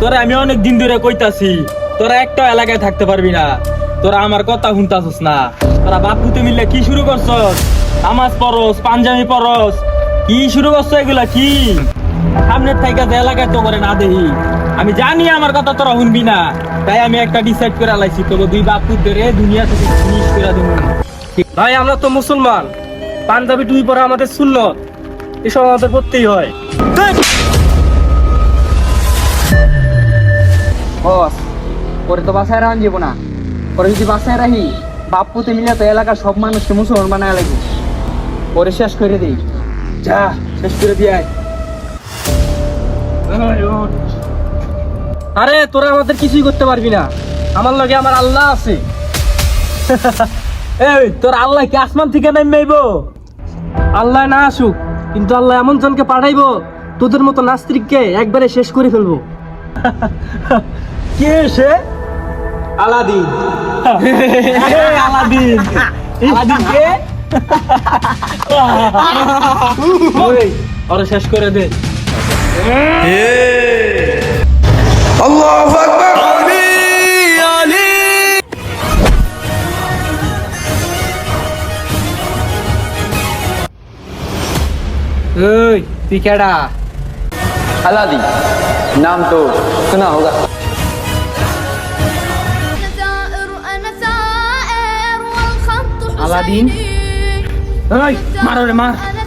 তোরা আমি অনেক দিন ধরে কইতাছি তোরা একটা এলাকায় থাকতে পারবি না। তোরা আমার কথা শুনতাছস না। তোরা বাপুতে মিললে কি শুরু করছস? নামাজ পড়স, পাঞ্জাবি পড়স, কি শুরু করছো এগুলা? কি সামনের থেকে যে এলাকায় তো করে না দেহি, আমি জানি আমার কথা তোরা শুনবি না। তাই আমি একটা ডিসাইড করে আলাইছি, তোকে দুই বাপুর ধরে দুনিয়া থেকে ফিনিশ করে দেবো। ভাই আমরা তো মুসলমান, পাঞ্জাবি টুপি পরা আমাদের সুন্নত, এসব আমাদের করতেই হয়। বস পরে তো বাসায় রাখা যাবো না। পরে যদি বাসায় রাখি বাপুতে মিলে তো এলাকার সব মানুষকে মুসলমান বানায় লাগবে। পরে শেষ করে দিই। যা শেষ করে দিয়ে আয়। আরে তোরা আমাদের কিছুই করতে পারবি না, আমার লগে আমার আল্লাহ আছে। এই তোর আল্লাহ কি আসমান থেকে নেমে আইবো? আল্লাহ না আসুক, কিন্তু আল্লাহ এমন জনকে পাঠাইবো তোদের মতো নাস্তিককে একবারে শেষ করে ফেলবো। কে সে? আলাদিন। আলাদিন। আলাদিন কে? ওই ওরে শেষ করে দে। ओए तू केड़ा? अलादीन नाम तो सुना होगा। أنا ثائر والخط ألادين؟ حسيني এই মারো রে মার। أنا